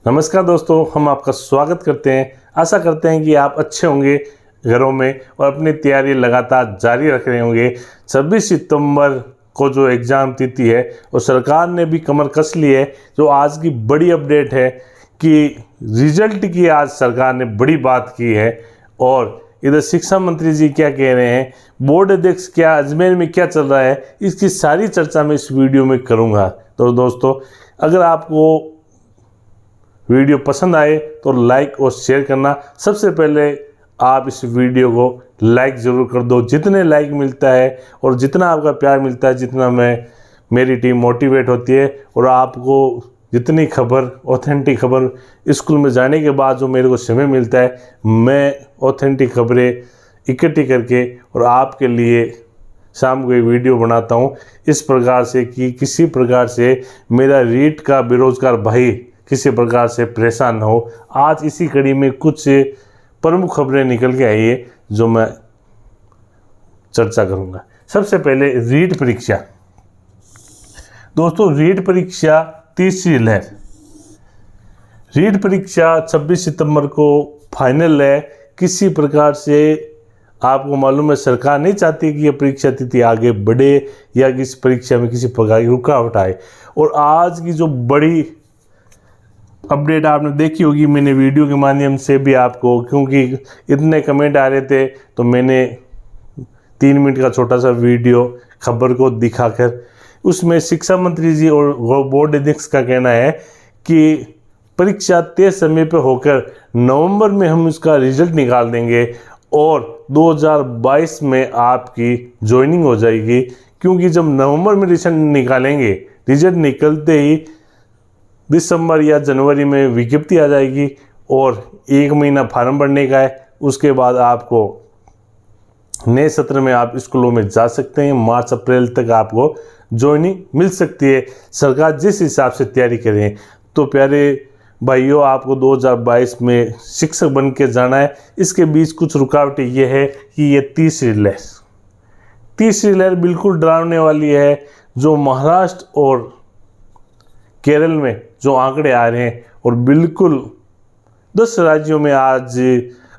नमस्कार दोस्तों, हम आपका स्वागत करते हैं। आशा करते हैं कि आप अच्छे होंगे घरों में और अपनी तैयारी लगातार जारी रख रहे होंगे। 26 सितंबर को जो एग्ज़ाम तिथि है और सरकार ने भी कमर कस ली है। जो आज की बड़ी अपडेट है कि रिजल्ट की आज सरकार ने बड़ी बात की है और इधर शिक्षा मंत्री जी क्या कह रहे हैं, बोर्ड अध्यक्ष क्या अजमेर में क्या चल रहा है, इसकी सारी चर्चा मैं इस वीडियो में करूँगा। तो दोस्तों, अगर आपको वीडियो पसंद आए तो लाइक और शेयर करना। सबसे पहले आप इस वीडियो को लाइक ज़रूर कर दो। जितने लाइक मिलता है और जितना आपका प्यार मिलता है, जितना मेरी टीम मोटिवेट होती है और आपको जितनी खबर, ऑथेंटिक खबर स्कूल में जाने के बाद जो मेरे को समय मिलता है, मैं ऑथेंटिक खबरें इकट्ठी करके और आपके लिए शाम को एक वीडियो बनाता हूँ इस प्रकार से कि किसी प्रकार से मेरा रीट का बेरोजगार भाई किसी प्रकार से परेशान न हो। आज इसी कड़ी में कुछ प्रमुख खबरें निकल के आई है जो मैं चर्चा करूंगा। सबसे पहले रीट परीक्षा। दोस्तों, रीट परीक्षा तीसरी लहर। रीट परीक्षा 26 सितंबर को फाइनल है। किसी प्रकार से आपको मालूम है, सरकार नहीं चाहती कि यह परीक्षा तिथि आगे बढ़े या कि इस परीक्षा में किसी प्रकार की रुकावट आए। और आज की जो बड़ी अपडेट आपने देखी होगी, मैंने वीडियो के माध्यम से भी आपको, क्योंकि इतने कमेंट आ रहे थे तो मैंने 3 मिनट का छोटा सा वीडियो खबर को दिखाकर उसमें शिक्षा मंत्री जी और बोर्ड अध्यक्ष का कहना है कि परीक्षा तय समय पर होकर नवंबर में हम इसका रिजल्ट निकाल देंगे और 2022 में आपकी ज्वाइनिंग हो जाएगी। क्योंकि जब नवंबर में रिजल्ट निकालेंगे, रिजल्ट निकलते ही दिसंबर या जनवरी में विज्ञप्ति आ जाएगी और 1 महीना फार्म भरने का है। उसके बाद आपको नए सत्र में आप स्कूलों में जा सकते हैं। मार्च अप्रैल तक आपको ज्वाइनिंग मिल सकती है, सरकार जिस हिसाब से तैयारी करें। तो प्यारे भाइयों, आपको 2022 में शिक्षक बन के जाना है। इसके बीच कुछ रुकावटें ये है कि ये तीसरी लहर बिल्कुल डरावने वाली है। जो महाराष्ट्र और केरल में जो आंकड़े आ रहे हैं और बिल्कुल 10 राज्यों में आज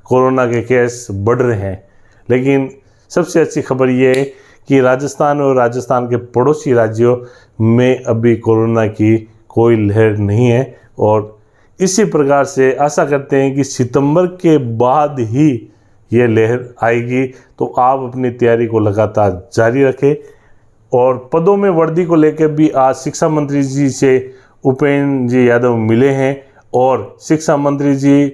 कोरोना के केस बढ़ रहे हैं। लेकिन सबसे अच्छी खबर ये है कि राजस्थान और राजस्थान के पड़ोसी राज्यों में अभी कोरोना की कोई लहर नहीं है। और इसी प्रकार से आशा करते हैं कि सितंबर के बाद ही ये लहर आएगी। तो आप अपनी तैयारी को लगातार जारी रखें। और पदों में वृद्धि को लेकर भी आज शिक्षा मंत्री जी से उपेंद्र जी यादव मिले हैं और शिक्षा मंत्री जी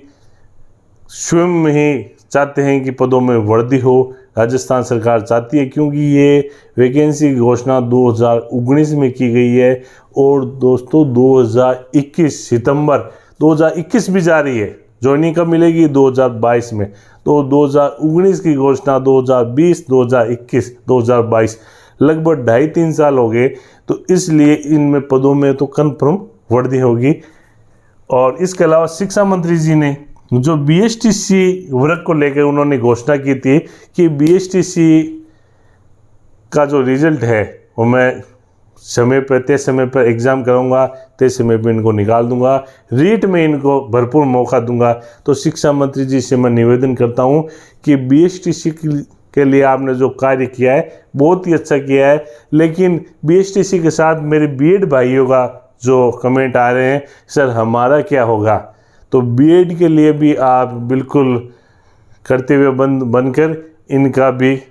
स्वयं ही चाहते हैं कि पदों में वृद्धि हो। राजस्थान सरकार चाहती है, क्योंकि ये वैकेंसी की घोषणा 2019 में की गई है और दोस्तों 2021 भी जा रही है। ज्वाइनिंग कब मिलेगी? 2022 में। तो 2019 की घोषणा 2020, 2021, 2022 लगभग 2.5-3 साल हो गए। तो इसलिए इनमें पदों में तो कन्फर्म वृद्धि होगी। और इसके अलावा शिक्षा मंत्री जी ने जो BSTC वर्ग को लेकर उन्होंने घोषणा की थी कि BSTC का जो रिजल्ट है वो मैं तय समय पर एग्ज़ाम कराऊंगा, तय समय पर इनको निकाल दूंगा, रीट में इनको भरपूर मौका दूंगा। तो शिक्षा मंत्री जी से मैं निवेदन करता हूं कि BSTC के लिए आपने जो कार्य किया है बहुत ही अच्छा किया है। लेकिन BSTC के साथ मेरे बीएड भाइयों का जो कमेंट आ रहे हैं, सर हमारा क्या होगा? तो बीएड के लिए भी आप बिल्कुल कर्तव्य बनकर इनका भी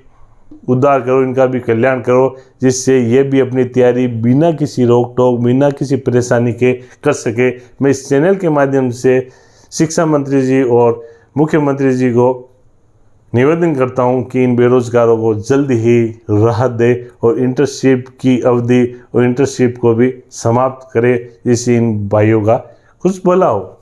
उद्धार करो, इनका भी कल्याण करो, जिससे ये भी अपनी तैयारी बिना किसी रोक टोक, बिना किसी परेशानी के कर सके। मैं इस चैनल के माध्यम से शिक्षा मंत्री जी और मुख्यमंत्री जी को निवेदन करता हूं कि इन बेरोजगारों को जल्दी ही राहत दे और इंटर्नशिप की अवधि और इंटर्नशिप को भी समाप्त करे, जिससे इन भाइयों का कुछ भला हो।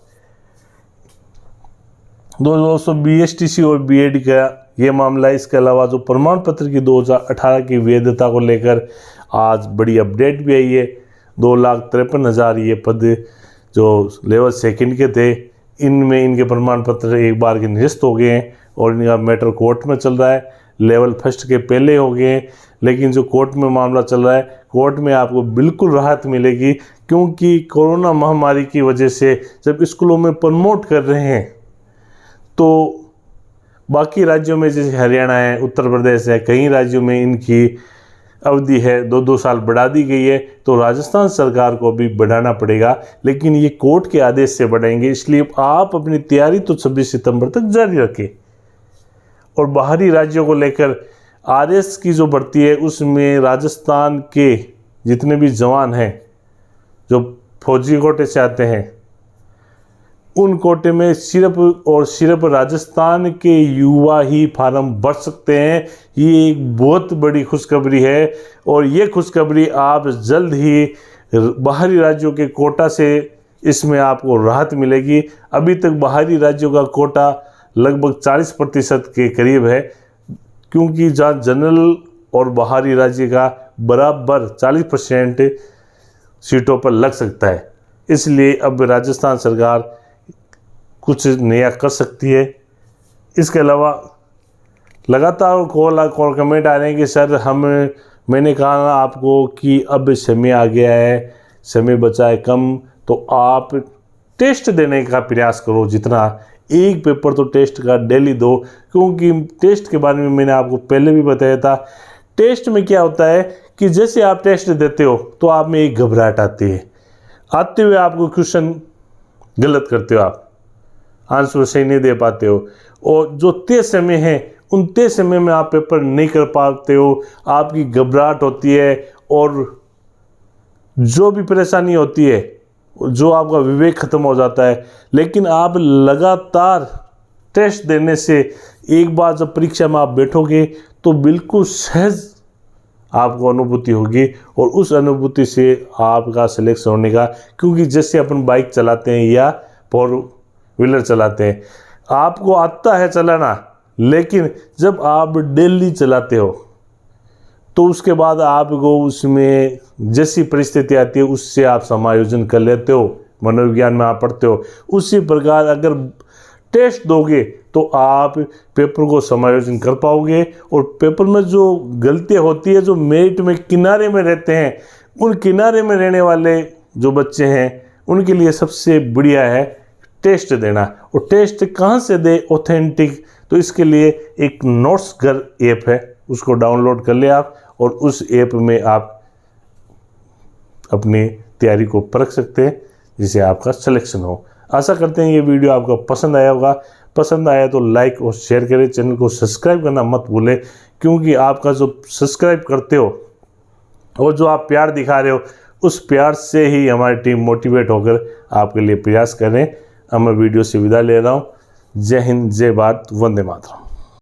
दोस्तों, BSTC और बीएड का ये मामला। इसके अलावा जो प्रमाण पत्र की 2018 की वैधता को लेकर आज बड़ी अपडेट भी आई है। 2,53,000 ये पद जो लेवल 2 के थे, इनमें इनके प्रमाण पत्र एक बार के निरस्त हो गए हैं और इनका मैटर कोर्ट में चल रहा है। लेवल 1 के पहले हो गए हैं, लेकिन जो कोर्ट में मामला चल रहा है, कोर्ट में आपको बिल्कुल राहत मिलेगी, क्योंकि कोरोना महामारी की वजह से जब स्कूलों में प्रमोट कर रहे हैं तो बाकी राज्यों में जैसे हरियाणा है, उत्तर प्रदेश है, कई राज्यों में इनकी अवधि है 2-2 साल बढ़ा दी गई है, तो राजस्थान सरकार को भी बढ़ाना पड़ेगा, लेकिन ये कोर्ट के आदेश से बढ़ाएंगे। इसलिए आप अपनी तैयारी तो 26 सितंबर तक जारी रखें। और बाहरी राज्यों को लेकर आरएस की जो भर्ती है उसमें राजस्थान के जितने भी जवान हैं जो फौजी कोटे से आते हैं, उन कोटे में सिर्फ और सिर्फ राजस्थान के युवा ही फार्म भर सकते हैं। ये एक बहुत बड़ी खुशखबरी है और ये खुशखबरी आप जल्द ही बाहरी राज्यों के कोटा से इसमें आपको राहत मिलेगी। अभी तक बाहरी राज्यों का कोटा लगभग 40% के करीब है, क्योंकि जहाँ जनरल और बाहरी राज्य का बराबर 40% सीटों पर लग सकता है। इसलिए अब राजस्थान सरकार कुछ नया कर सकती है। इसके अलावा लगातार कॉल कमेंट आ रहे हैं कि सर मैंने कहा ना आपको कि अब समय आ गया है, समय बचा है कम, तो आप टेस्ट देने का प्रयास करो। जितना एक पेपर तो टेस्ट का डेली दो, क्योंकि टेस्ट के बारे में मैंने आपको पहले भी बताया था। टेस्ट में क्या होता है कि जैसे आप टेस्ट देते हो तो आप में एक घबराहट आती है, आते हुए आपको क्वेश्चन गलत करते हो, आप आंसर सही नहीं दे पाते हो, और जो तय समय है उन तय समय में आप पेपर नहीं कर पाते हो, आपकी घबराहट होती है और जो भी परेशानी होती है, जो आपका विवेक खत्म हो जाता है। लेकिन आप लगातार टेस्ट देने से एक बार जब परीक्षा में आप बैठोगे तो बिल्कुल सहज आपको अनुभूति होगी, और उस अनुभूति से आपका सिलेक्शन होने का, क्योंकि जैसे अपन बाइक चलाते हैं या 4 व्हीलर चलाते हैं, आपको आता है चलाना, लेकिन जब आप डेली चलाते हो तो उसके बाद आपको उसमें जैसी परिस्थिति आती है उससे आप समायोजन कर लेते हो, मनोविज्ञान में आप पढ़ते हो। उसी प्रकार अगर टेस्ट दोगे तो आप पेपर को समायोजन कर पाओगे, और पेपर में जो गलतियाँ होती है, जो मेरिट में किनारे में रहते हैं, उन किनारे में रहने वाले जो बच्चे हैं उनके लिए सबसे बढ़िया है टेस्ट देना। और टेस्ट कहाँ से दे ऑथेंटिक, तो इसके लिए एक नोट्स घर ऐप है, उसको डाउनलोड कर ले आप, और उस ऐप में आप अपनी तैयारी को परख सकते हैं, जिससे आपका सिलेक्शन हो। आशा करते हैं ये वीडियो आपको पसंद आया होगा। पसंद आया तो लाइक और शेयर करें, चैनल को सब्सक्राइब करना मत भूलें, क्योंकि आपका जो सब्सक्राइब करते हो और जो आप प्यार दिखा रहे हो, उस प्यार से ही हमारी टीम मोटिवेट होकर आपके लिए प्रयास करें। अब मैं वीडियो से विदा ले रहा हूँ। जय हिंद, जय भारत, वंदे मातरम।